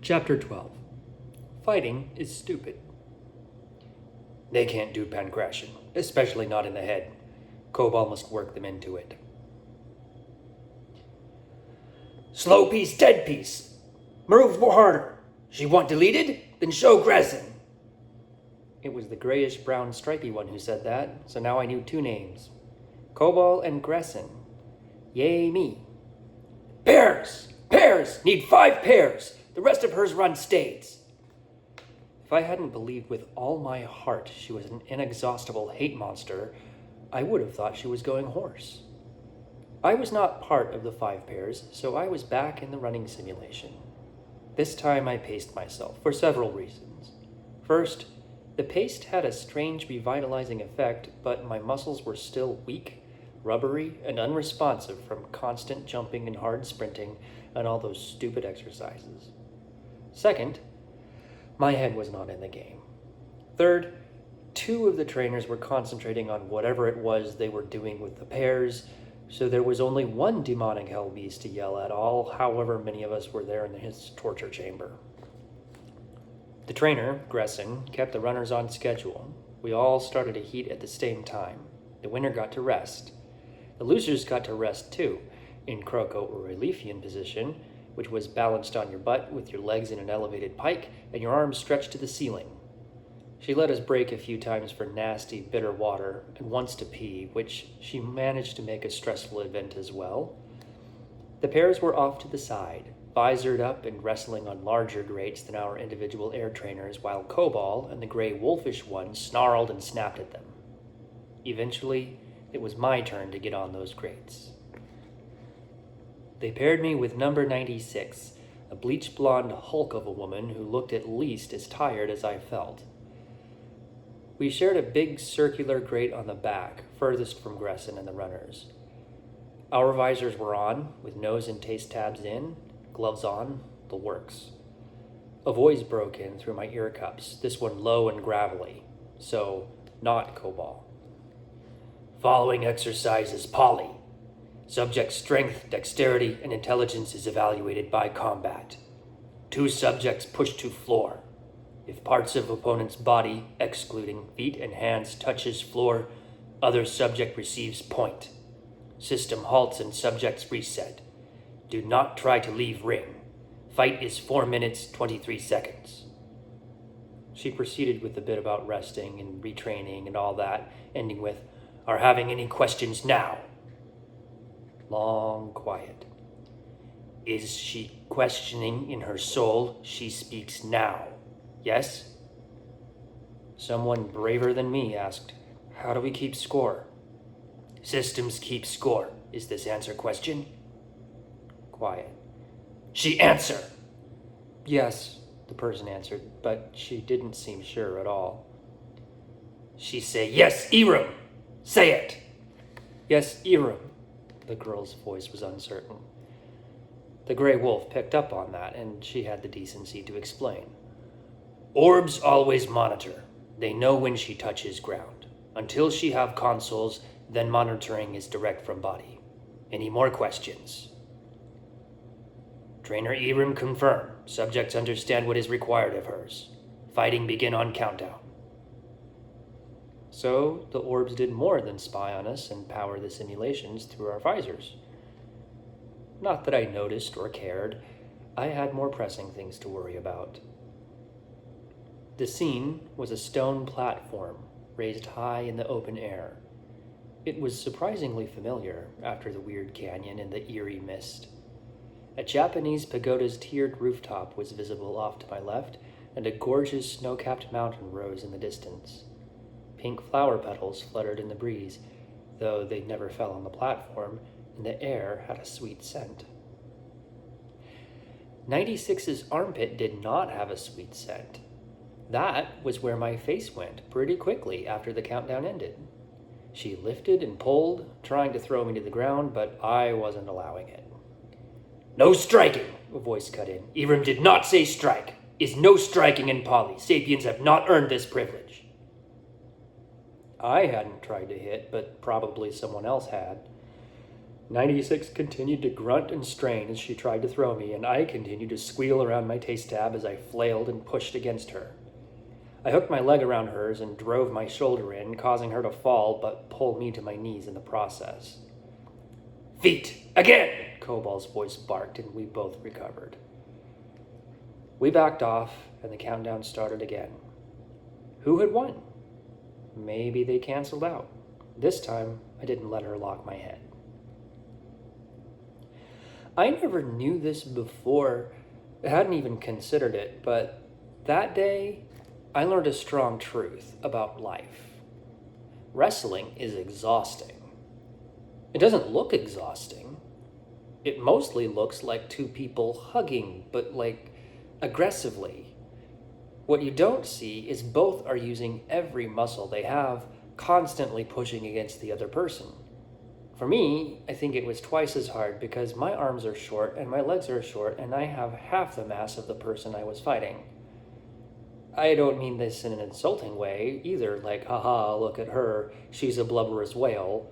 Chapter 12. Fighting is stupid. They can't do pancration, especially not in the head. Cobalt must work them into it. Slow piece, dead piece. Move more harder. She want deleted? Then show Gressin. It was the grayish-brown stripy one who said that, so now I knew two names. Cobalt and Gressin. Yay me. Pairs! Pairs! Need 5 pairs! The rest of hers run states. If I hadn't believed with all my heart she was an inexhaustible hate monster, I would have thought she was going hoarse. I was not part of the 5 pairs, so I was back in the running simulation. This time I paced myself, for several reasons. First, the pace had a strange revitalizing effect, but my muscles were still weak, rubbery, and unresponsive from constant jumping and hard sprinting and all those stupid exercises. Second, my head was not in the game. Third, 2 of the trainers were concentrating on whatever it was they were doing with the pairs, so there was only one demonic hell beast to yell at all, however many of us were there in his torture chamber. The trainer, Gressin, kept the runners on schedule. We all started a heat at the same time. The winner got to rest. The losers got to rest too, in croco or Relifian position, which was balanced on your butt with your legs in an elevated pike and your arms stretched to the ceiling. She let us break a few times for nasty, bitter water, and once to pee, which she managed to make a stressful event as well. The pairs were off to the side, visored up and wrestling on larger grates than our individual air trainers, while Cobalt and the gray wolfish one snarled and snapped at them. Eventually, it was my turn to get on those grates. They paired me with number 96, a bleach blonde hulk of a woman who looked at least as tired as I felt. We shared a big circular grate on the back, furthest from Gressin and the runners. Our visors were on, with nose and taste tabs in, gloves on, the works. A voice broke in through my ear cups, this one low and gravelly, so not Cobalt. Following exercise is poly. Subject strength, dexterity, and intelligence is evaluated by combat. 2 subjects pushed to floor. If parts of opponent's body, excluding feet and hands, touches floor, other subject receives point. System halts and subjects reset. Do not try to leave ring. Fight is 4 minutes, 23 seconds. She proceeded with a bit about resting and retraining and all that, ending with, "Are having any questions now?" Long quiet. Is she questioning in her soul? She speaks now. Yes? Someone braver than me asked, "How do we keep score?" Systems keep score. Is this answer question? Quiet. She answer! Yes, the person answered, but she didn't seem sure at all. She say, "Yes, Erum! Say it!" Yes, Erum. The girl's voice was uncertain. The gray wolf picked up on that, and she had the decency to explain. Orbs always monitor. They know when she touches ground. Until she have consoles, then monitoring is direct from body. Any more questions? Trainer Erum confirm. Subjects understand what is required of hers. Fighting begin on countdown. So, the orbs did more than spy on us and power the simulations through our visors. Not that I noticed or cared. I had more pressing things to worry about. The scene was a stone platform, raised high in the open air. It was surprisingly familiar after the weird canyon and the eerie mist. A Japanese pagoda's tiered rooftop was visible off to my left, and a gorgeous snow-capped mountain rose in the distance. Pink flower petals fluttered in the breeze, though they never fell on the platform, and the air had a sweet scent. 96's armpit did not have a sweet scent. That was where my face went pretty quickly after the countdown ended. She lifted and pulled, trying to throw me to the ground, but I wasn't allowing it. No striking, a voice cut in. Erum did not say strike. Is no striking in poly. Sapiens have not earned this privilege. I hadn't tried to hit, but probably someone else had. 96 continued to grunt and strain as she tried to throw me, and I continued to squeal around my taste tab as I flailed and pushed against her. I hooked my leg around hers and drove my shoulder in, causing her to fall but pull me to my knees in the process. Feet! Again! Cobal's voice barked, and we both recovered. We backed off, and the countdown started again. Who had won? Maybe they canceled out. This time, I didn't let her lock my head. I never knew this before. I hadn't even considered it, but that day, I learned a strong truth about life. Wrestling is exhausting. It doesn't look exhausting. It mostly looks like two people hugging, but like aggressively. What you don't see is both are using every muscle they have, constantly pushing against the other person. For me, I think it was twice as hard because my arms are short and my legs are short and I have half the mass of the person I was fighting. I don't mean this in an insulting way either, like, haha, look at her, she's a blubberous whale.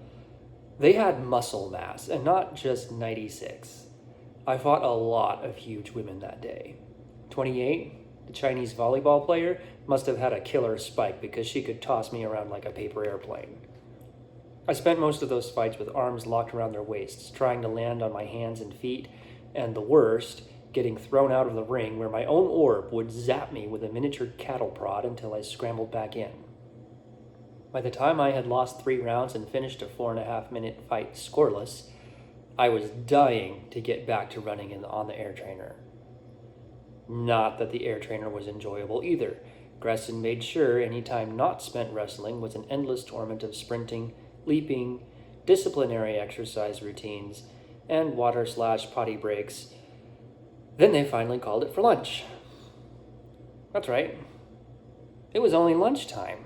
They had muscle mass, and not just 96. I fought a lot of huge women that day. 28, the Chinese volleyball player, must have had a killer spike because she could toss me around like a paper airplane. I spent most of those fights with arms locked around their waists, trying to land on my hands and feet, and the worst, getting thrown out of the ring where my own orb would zap me with a miniature cattle prod until I scrambled back in. By the time I had lost 3 rounds and finished a 4.5-minute fight scoreless, I was dying to get back to running on the air trainer. Not that the air trainer was enjoyable either. Gresson made sure any time not spent wrestling was an endless torment of sprinting, leaping, disciplinary exercise routines, and water/potty breaks. Then they finally called it for lunch. That's right. It was only lunchtime.